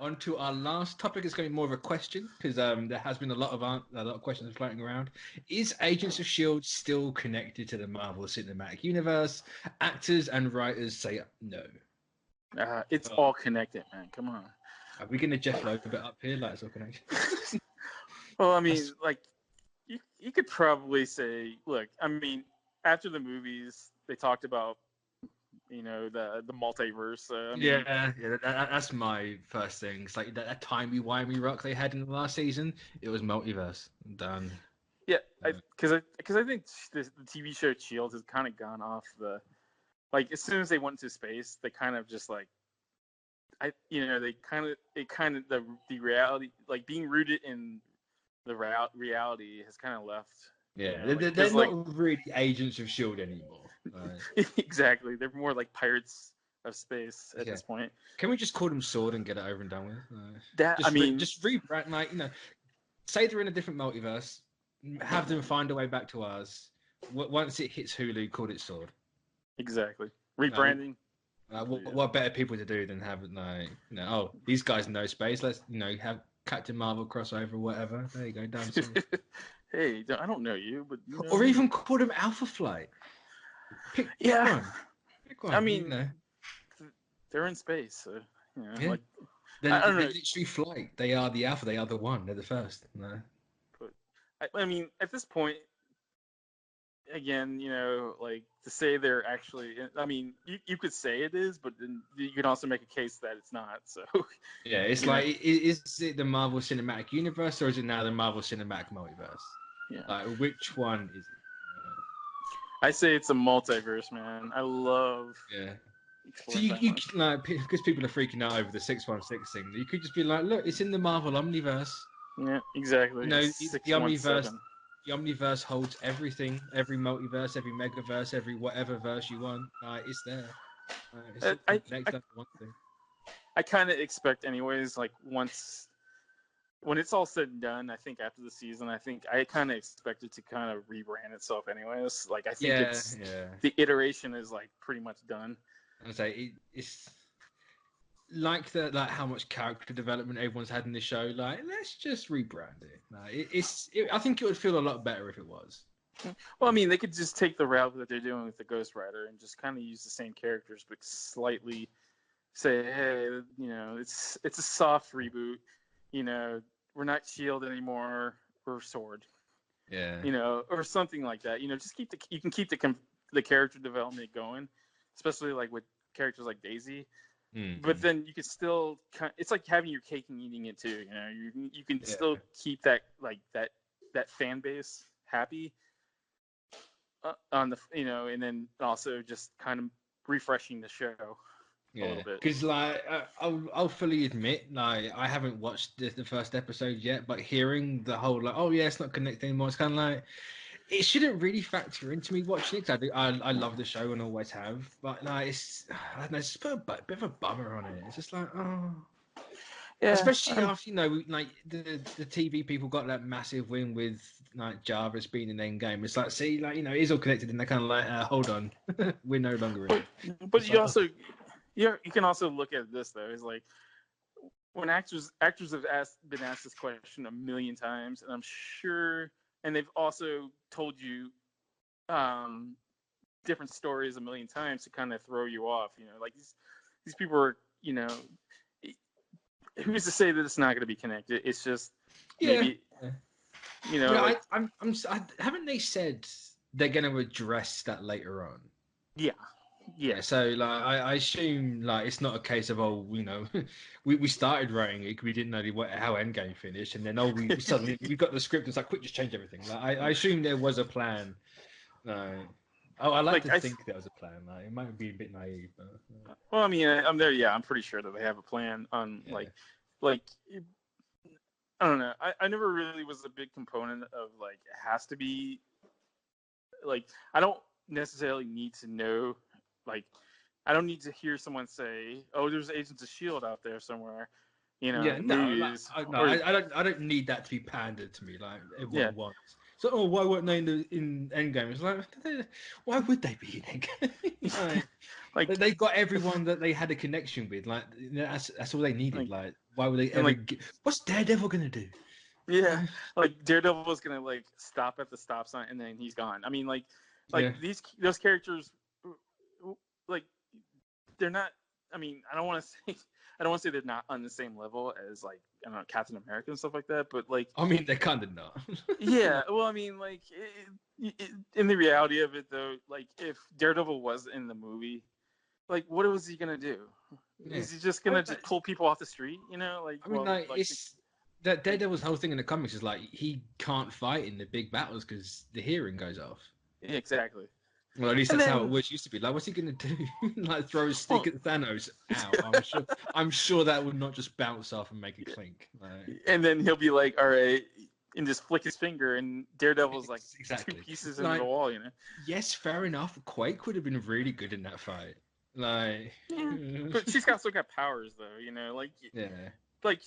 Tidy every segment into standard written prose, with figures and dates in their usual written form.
On to our last topic. It's going to be more of a question because there has been a lot of questions floating around. Is Agents of Shield still connected to the Marvel Cinematic Universe? Actors and writers say no. It's all connected, man. Come on. Are we going to Jeff Loeb a bit up here? Like it's all connected. Well, I mean, like you could probably say, look, I mean, after the movies, they talked about, you know, the multiverse. That's my first thing. It's like that timey-wimey rock they had in the last season. It was multiverse. Done. Yeah, because I think the TV show Shield has kind of gone off the, like, as soon as they went into space, they kind of just like, the reality, like being rooted in the reality has kind of left. Yeah, you know, they're not really Agents of Shield anymore. Right? Exactly, they're more like pirates of space at this point. Can we just call them Sword and get it over and done with? Just rebrand, like, you know, say they're in a different multiverse, have them find a way back to ours. Once it hits Hulu, call it Sword. Exactly, rebranding. What better people to do than have like, you know, oh, these guys know space. Let's, you know, have Captain Marvel crossover, whatever. There you go, done. Hey, I don't know you, but you know or even call them Alpha Flight. Pick one. I mean, you know. They're in space, so, you know, yeah. like They're literally flight. They are the Alpha. They are the one. They're the first. No. But I mean, at this point, again, you know, like to say they're actually, I mean, you could say it is, but then you can also make a case that it's not. So yeah, it's like, is it the Marvel Cinematic Universe or is it now the Marvel Cinematic Multiverse? Yeah. Like, which one is it? I say it's a multiverse, man. I love. Yeah. So you like, because people are freaking out over the 616 thing, you could just be like, look, it's in the Marvel Omniverse. Yeah, exactly. You know, the Omniverse holds everything, every multiverse, every megaverse, every whatever verse you want. It's there. One thing. I kind of expect, anyways, like when it's all said and done, I think after the season, I kind of expect it to kind of rebrand itself, anyways. Like I think the iteration is like pretty much done. I say it's like how much character development everyone's had in the show. Like, let's just rebrand it. I think it would feel a lot better if it was. Well, I mean, they could just take the route that they're doing with the Ghost Rider and just kind of use the same characters, but slightly say, hey, you know, it's a soft reboot. You know, we're not Shield anymore. We're Sword. Yeah. You know, or something like that. You know, just you can keep the character development going, especially like with characters like Daisy. Mm-hmm. But then you could still it's like having your cake and eating it too. You know, you can still keep that that fan base happy on the, you know, and then also just kind of refreshing the show. Yeah, because like I'll fully admit, like, I haven't watched the first episode yet, but hearing the whole like, oh yeah, it's not connected anymore, it's kind of like, it shouldn't really factor into me watching it. I love the show and always have, but like it's just put a bit of a bummer on it. It's just like, oh yeah, especially after, you know, like the TV people got that massive win with like Jarvis being in Endgame. It's like, see, like, you know, it is all connected, and they're kind of like, hold on, we're no longer in it. But you also. Yeah, you can also look at this though. It's like when actors have been asked this question a million times, and I'm sure, and they've also told you different stories a million times to kind of throw you off. You know, like these people are, you know, who's to say that it's not going to be connected? It's just maybe, you know. Like, haven't they said they're going to address that later on? Yeah, so like I assume like it's not a case of, oh, you know, we started writing it because we didn't know how Endgame finished, and then we suddenly we got the script. It's like, quick, just change everything. Like I assume there was a plan. No, I like to think there was a plan. Like, it might be a bit naive. But, Well, I mean, I'm there. Yeah, I'm pretty sure that they have a plan on like I don't know. I never really was a big component of like it has to be like, I don't necessarily need to know. Like, I don't need to hear someone say, "Oh, there's Agents of Shield out there somewhere," you know. Yeah, I don't need that to be pandered to me like everyone wants. So, oh, why weren't they in Endgame? It's like, why would they be in Endgame? like they got everyone that they had a connection with. Like that's all they needed. Like why would they ever? What's Daredevil gonna do? Yeah, like Daredevil was gonna like stop at the stop sign and then he's gone. I mean, those characters, like they're not. I mean, I don't want to say they're not on the same level as like I don't know Captain America and stuff like that. But like, I mean, they're kind of not. Yeah, well, I mean, like in the reality of it though, like if Daredevil was in the movie, like what was he gonna do? Yeah. Is he just gonna just pull people off the street? You know, like I mean, it's. That Daredevil's whole thing in the comics is like he can't fight in the big battles because the hearing goes off. Yeah, exactly. Well, at least that's how it was used to be. Like, what's he gonna do? Like, throw a stick at Thanos? Ow! I'm sure that would not just bounce off and make a clink. Like... And then he'll be like, "All right," and just flick his finger, and Daredevil's like two pieces in the wall. You know? Yes, fair enough. Quake would have been really good in that fight. Like, but she's still got powers though. You know, like like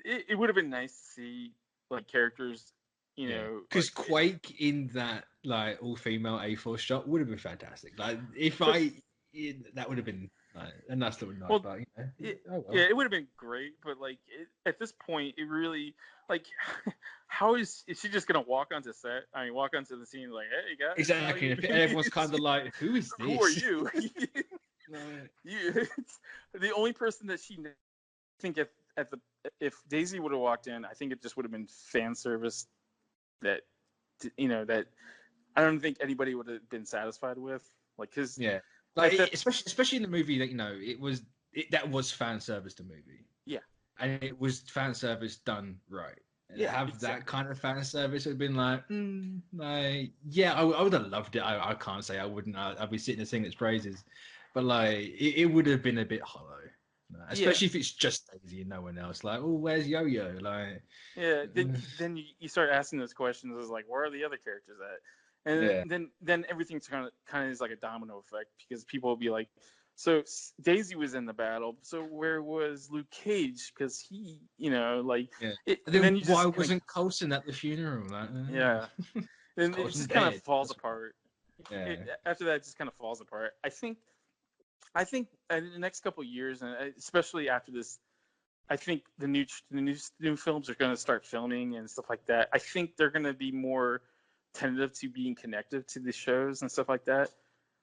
it would have been nice to see like characters, you know, because Quake in that like all-female A4 shot would have been fantastic. Like if that would have been like a nice little nod. But, yeah, it would have been great. But like at this point, it really like how is she just gonna walk onto set? I mean, walk onto the scene like, hey guys, exactly. And everyone's kind of like, who is this? Who are you? The only person that she I think if Daisy would have walked in, I think it just would have been fan service that that I don't think anybody would have been satisfied with. Like, cause especially in the movie that that was fan service the movie. Yeah, and it was fan service done right. That kind of fan service would have been like, I would have loved it. I can't say I wouldn't. I'd be sitting there singing its praises, but like it would have been a bit hollow. Especially if it's just Daisy and no one else. Like, oh, where's Yo-Yo? Like, then you start asking those questions. Is like, where are the other characters at? And then everything's kind of is like a domino effect because people will be like, so Daisy was in the battle. So where was Luke Cage? Because he, then why wasn't Coulson at the funeral? Like, then it just kind of falls apart. Yeah. After that, it just kind of falls apart. I think in the next couple of years, and especially after this, I think the new films are going to start filming and stuff like that. I think they're going to be more tentative to being connected to the shows and stuff like that.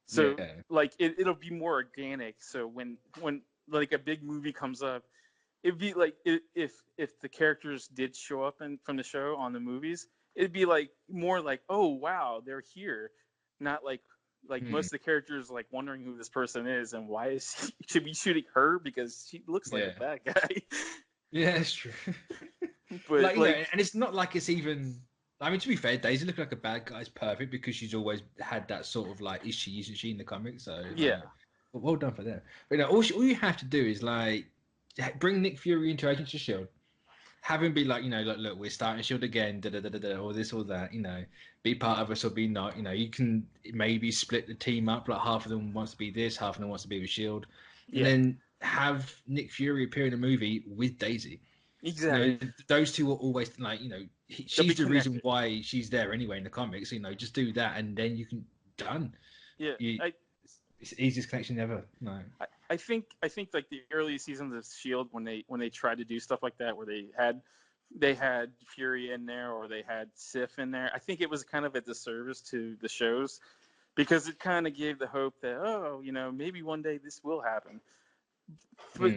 So like it'll be more organic. So when like a big movie comes up, it'd be like if the characters did show up from the show on the movies, it'd be like more like, oh wow, they're here, not like most of the characters like wondering who this person is and why should we shooting her because she looks like a bad guy. Yeah, it's true. But and it's not like it's even. I mean, to be fair, Daisy looking like a bad guy is perfect because she's always had that sort of like, isn't she in the comics? So well done for them. But all you have to do is like bring Nick Fury into Agents of Shield. Have him be like, look, we're starting Shield again, or this or that, be part of us or be not. You can maybe split the team up, like half of them wants to be this, half of them wants to be with Shield, and then have Nick Fury appear in a movie with Daisy. Exactly. Those two are always like, she's the reason why she's there anyway in the comics. Just do that, and then you can done. Yeah, it's the easiest connection ever. No. I think like the early seasons of Shield when they tried to do stuff like that where they had Fury in there or they had Sif in there. I think it was kind of a disservice to the shows because it kind of gave the hope that maybe one day this will happen. But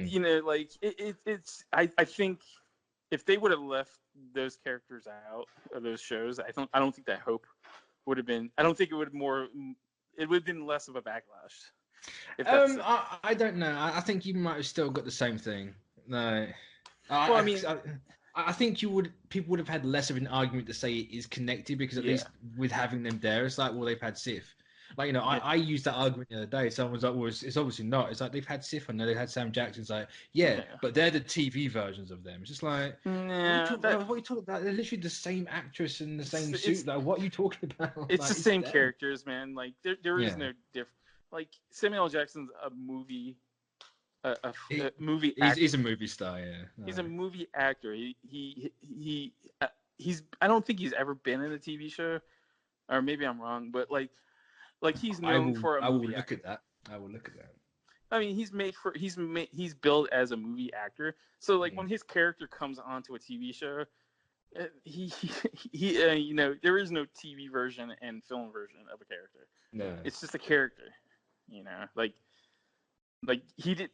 like I think if they would have left those characters out of those shows, I don't think that hope would have been. I don't think it would have been less of a backlash. I don't know. I think you might have still got the same thing. No. I think people would have had less of an argument to say it is connected because at least with having them there, it's like, well, they've had Sif. Like, I used that argument the other day. Someone's like, well, it's obviously not. It's like they've had Sif on there, they've had Sam Jackson. It's like, but they're the TV versions of them. It's just like, what are you talking about? They're literally the same actress in the same suit. Like, what are you talking about? It's the same characters, man. Like, there is no difference. Like, Samuel L. Jackson's a movie movie actor. He's a movie star, He's a movie actor. He I don't think he's ever been in a TV show, or maybe I'm wrong, but like he's known for a movie. I will look at that. I mean, he's billed as a movie actor. So like when his character comes onto a TV show, he there is no TV version and film version of a character. No, it's just a character. Like he did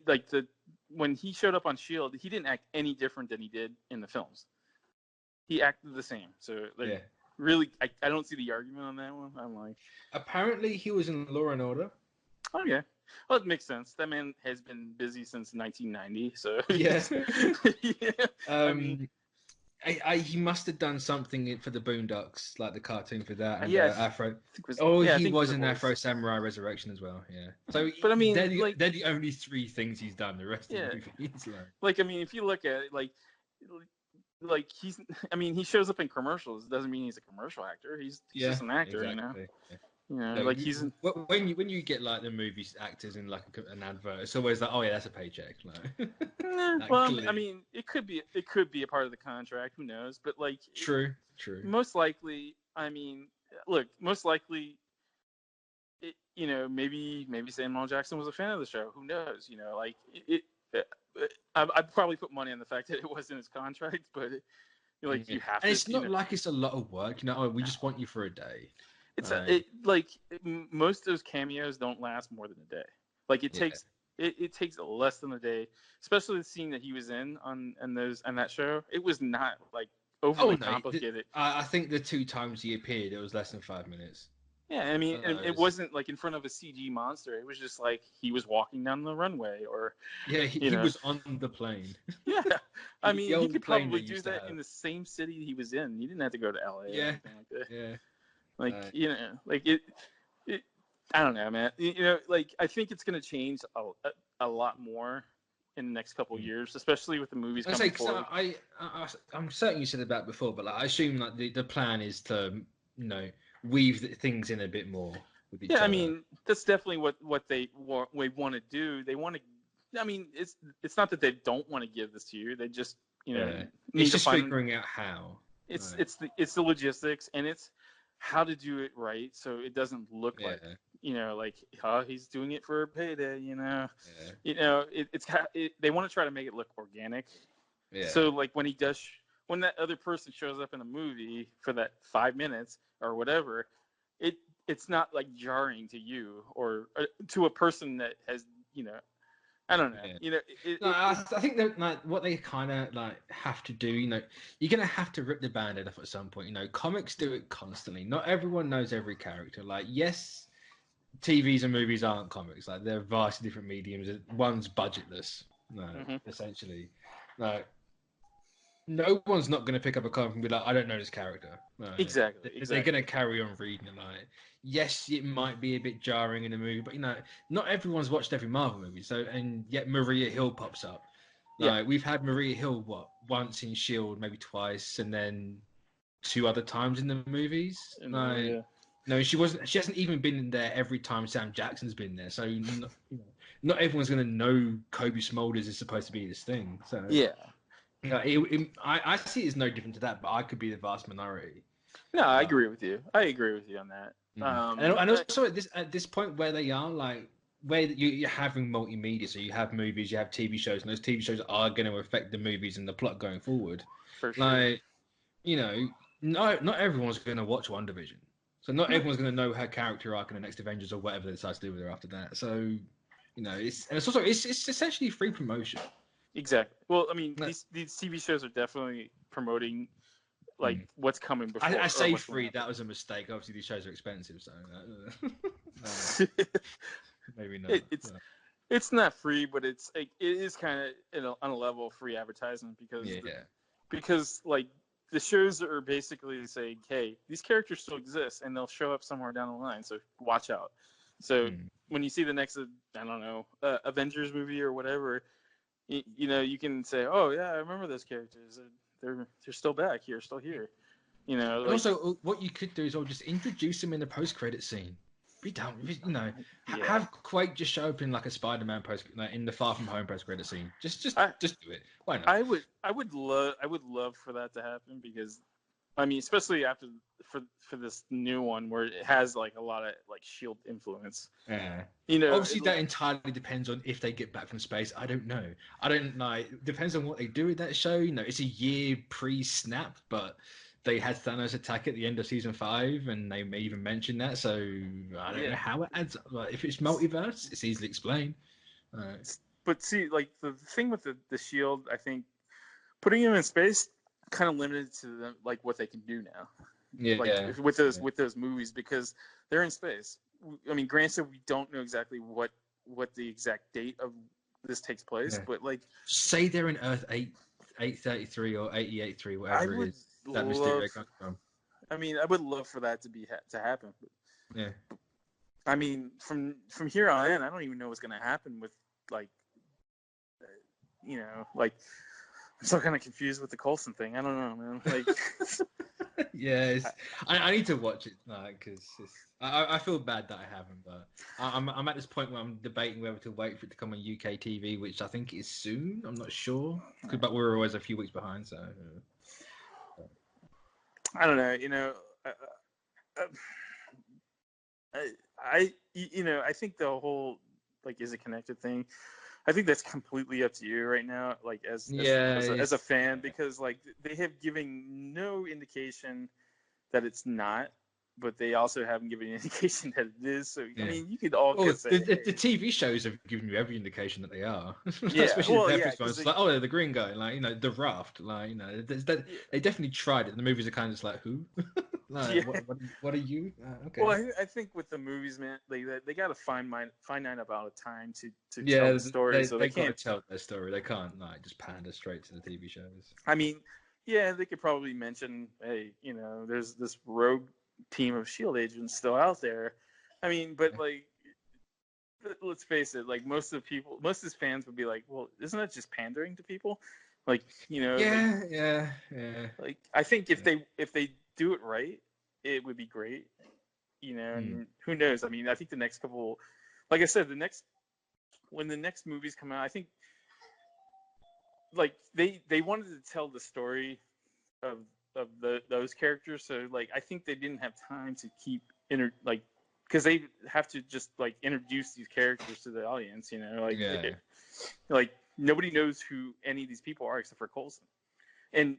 when he showed up on Shield, he didn't act any different than he did in the films. He acted the same. So really, I don't see the argument on that one. I'm like, apparently he was in Law and Order. Okay. Well, it makes sense. That man has been busy since 1990, so yeah. yeah. He must have done something for the Boondocks, like the cartoon for that, and Afro. He was in Afro Samurai Resurrection as well. Yeah. So, but I mean, they're the only 3 things he's done. The rest of the movies, like, I mean, if you look at it, like he shows up in commercials. It doesn't mean he's a commercial actor. He's just an actor, exactly. Like he's when you get like the movie actors in like an advert, it's always like, oh yeah, that's a paycheck. Like, well, I mean, it could be a part of the contract. Who knows? But like, true. Most likely, I mean, look, maybe Samuel L. Jackson was a fan of the show. Who knows? Like I'd probably put money on the fact that it wasn't his contract, but you have to. And it's not like it's a lot of work. We just want you for a day. It's most of those cameos don't last more than a day. Like it takes less than a day, especially the scene that he was in on that show. It was not like overly complicated. I think the 2 times he appeared, it was less than 5 minutes. Yeah, I mean, it wasn't like in front of a CG monster. It was just like he was walking down the runway, or he was on the plane. Yeah, I mean, he could probably do that in the same city he was in. He didn't have to go to LA. Or anything like that. Yeah. I don't know, man. I think it's going to change a lot more in the next couple of years, especially with the movies coming forward. I'm certain you said that before, but I assume like the plan is to weave things in a bit more with each other. I mean, that's definitely what they want to do. They want to. I mean, it's not that they don't want to give this to you. They just it's just figuring out how. It's the logistics, and it's how to do it right so it doesn't look like he's doing it for a payday. They want to try to make it look organic. So like when that other person shows up in a movie for that 5 minutes or whatever, it's not like jarring to you or to a person that has I don't know. I think that like what they kind of like have to do, you're gonna have to rip the Band-Aid off at some point. Comics do it constantly. Not everyone knows every character. Like, yes, TVs and movies aren't comics. Like, they're vastly different mediums. One's budgetless, essentially. Like, no one's not gonna pick up a comic and be like, I don't know this character. Exactly. They're gonna carry on reading it. Like, yes, it might be a bit jarring in a movie, but not everyone's watched every Marvel movie. So, and yet Maria Hill pops up. Like, we've had Maria Hill once in Shield, maybe twice, and then 2 other times in the movies. No, she hasn't even been in there every time Sam Jackson's been there. So, not everyone's gonna know Kobe Smulders is supposed to be this thing. So I see it as no different to that, but I could be the vast minority. No, I agree with you. I agree with you on that. And also at this point where they are, like, where you're having multimedia, so you have movies, you have TV shows, and those TV shows are going to affect the movies and the plot going forward. For sure. Like, not everyone's going to watch WandaVision. So not everyone's going to know her character arc in the next Avengers or whatever they decide to do with her after that. So, it's essentially free promotion. Exactly. Well, I mean, these TV shows are definitely promoting what's coming before. I say free. That was a mistake. Obviously, these shows are expensive, so maybe not. It's not free, but it is kind of on a level of free advertisement because like the shows are basically saying, hey, these characters still exist and they'll show up somewhere down the line, so watch out. So when you see the next Avengers movie or whatever, you can say, oh yeah, I remember those characters. They're still back here, still here. Also, what you could do is just introduce them in the post-credit scene. Be done. Have Quake just show up in like a Spider-Man in the Far From Home post-credit scene. Just do it. Why not? I would love for that to happen because I mean, especially after for this new one where it has like a lot of like Shield influence. Yeah. You know, Obviously, that entirely depends on if they get back from space. I don't know. I don't know. It depends on what they do with that show. You know, it's a year pre-snap, but they had Thanos attack at the end of season 5, and they may even mention that. So I don't know how it adds up. Like, if it's multiverse, it's easily explained. But see, like the thing with the Shield, I think putting him in space kind of limited to them, like what they can do now. Yeah, like with those movies, because they're in space. I mean, granted, we don't know exactly what the exact date of this takes place, but like, say they're in Earth 833 or 883, whatever it is. That Mysterio comes from. I mean, I would love for that to happen. Yeah. I mean, from here on in, I don't even know what's going to happen with like, you know, like. I'm still kind of confused with the Coulson thing. I don't know, man. Like, yeah, I need to watch it because I feel bad that I haven't, but I'm at this point where I'm debating whether to wait for it to come on UK TV, which I think is soon. I'm not sure, but we're always a few weeks behind, so. I don't know. You know, I think the whole like is it connected thing. I think that's completely up to you right now, like as a fan, because like they have given no indication that it's not, but they also haven't given any indication that it is. So I mean, you could all say the TV shows have given you every indication that they are. Yeah, especially the Netflix ones. It's like, oh, they're the green guy, like, you know, the Raft, like, you know, they definitely tried it. The movies are kind of just like, who? Like, what are you? Okay. Well, I think with the movies, man, they got to finite amount of time to tell the story, so they can't tell their story. They can't like just pander straight to the TV shows. I mean, yeah, they could probably mention, hey, you know, there's this rogue team of Shield agents still out there. I mean, but like, let's face it, like most of his fans would be like, well, isn't that just pandering to people? Like, you know, yeah. Like, I think if they do it right, it would be great. You know, and who knows? I mean, I think the next couple, like I said, when the next movies come out, I think like they wanted to tell the story of those characters, so like I think they didn't have time to keep because they have to just like introduce these characters to the audience. You know, like nobody knows who any of these people are except for Coulson. And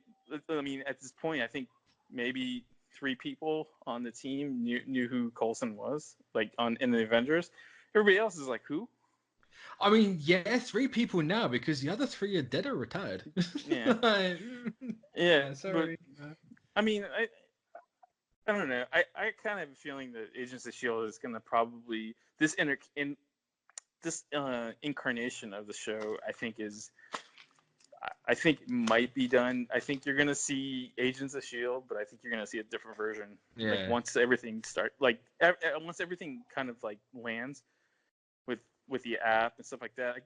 I mean, at this point, I think maybe 3 people on the team knew who Coulson was, like in the Avengers. Everybody else is like, who? I mean, yeah, 3 people now because the other 3 are dead or retired. Yeah. Yeah. Sorry. But, I mean, I don't know. I kind of have a feeling that Agents of S.H.I.E.L.D. is going to probably this incarnation of the show. I think it might be done. I think you're gonna see Agents of S.H.I.E.L.D., but I think you're gonna see a different version. Yeah. Like once everything once everything kind of like lands with the app and stuff like that,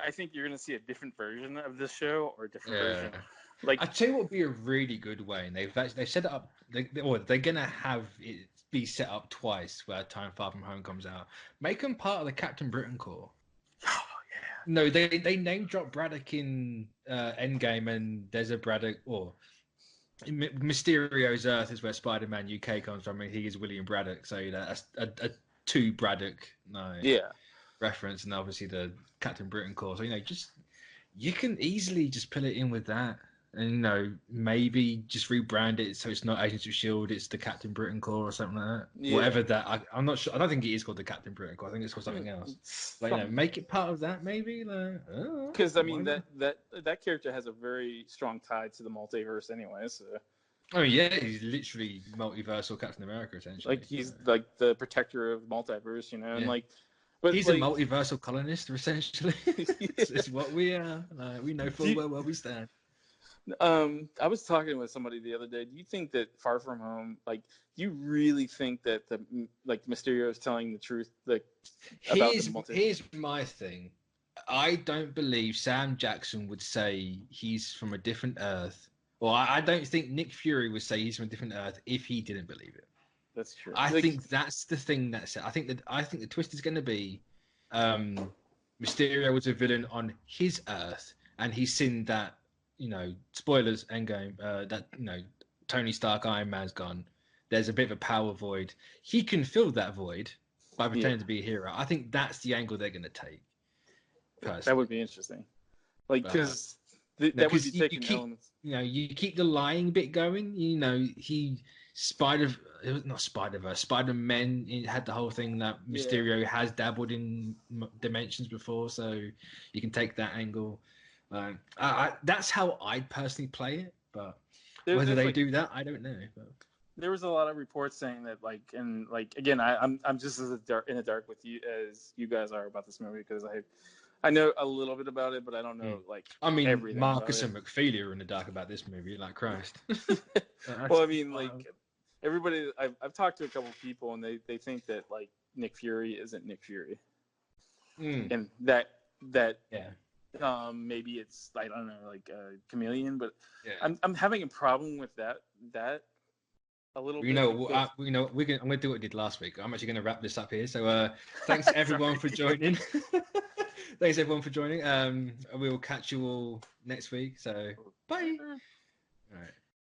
I think you're gonna see a different version of this show or a different version. Like, I tell you what would be a really good way, and they've set it up. They're gonna have it be set up twice where Time Far From Home comes out. Make them part of the Captain Britain Corps. Oh yeah. No, they name drop Braddock in Endgame, and there's a Braddock or Mysterio's Earth is where Spider-Man UK comes from, and he is William Braddock. So you know that's a 2 Braddock reference, and obviously the Captain Britain Corps. So you know, you can easily just pull it in with that. And, you know, maybe just rebrand it so it's not Agents of S.H.I.E.L.D., it's the Captain Britain Corps or something like that. Yeah. Whatever that, I'm not sure. I don't think it is called the Captain Britain Corps. I think it's called something else. Like, you know, make it part of that, maybe. Because, I mean, that character has a very strong tie to the multiverse anyway, so... Oh, yeah, he's literally multiversal Captain America, essentially. Like, he's, like, the protector of multiverse, you know, and, like... But he's a multiversal colonist, essentially. It's what we are. We know full well where we stand. I was talking with somebody the other day. Do you think that Far From Home, like, do you really think that Mysterio is telling the truth, about the multiverse? Here's my thing. I don't believe Sam Jackson would say he's from a different Earth, or I don't think Nick Fury would say he's from a different Earth if he didn't believe it. That's true. I think that's the thing that's it. I think the twist is going to be, Mysterio was a villain on his Earth, and he's seen that. You know, spoilers, Endgame, that, you know, Tony Stark, Iron Man's gone. There's a bit of a power void. He can fill that void by pretending to be a hero. I think that's the angle they're going to take. Personally. That would be interesting. Like, because that would be taking elements. You know, you keep the lying bit going. You know, Spider-Man had the whole thing that Mysterio has dabbled in dimensions before, so you can take that angle. That's how I'd personally play it, but whether they do that, I don't know. But there was a lot of reports saying that, like, and like again, I'm just as in the dark with you as you guys are about this movie, because I know a little bit about it, but I don't know like. I mean, everything Marcus and McFeely are in the dark about this movie, like Christ. Well, I mean, like everybody, I've talked to a couple of people, and they think that like Nick Fury isn't Nick Fury, and that maybe it's, I don't know, like a chameleon, but I'm having a problem with that a little bit. I'm going to do what we did last week. I'm actually going to wrap this up here. So thanks everyone for joining. Thanks everyone for joining. We will catch you all next week. So bye.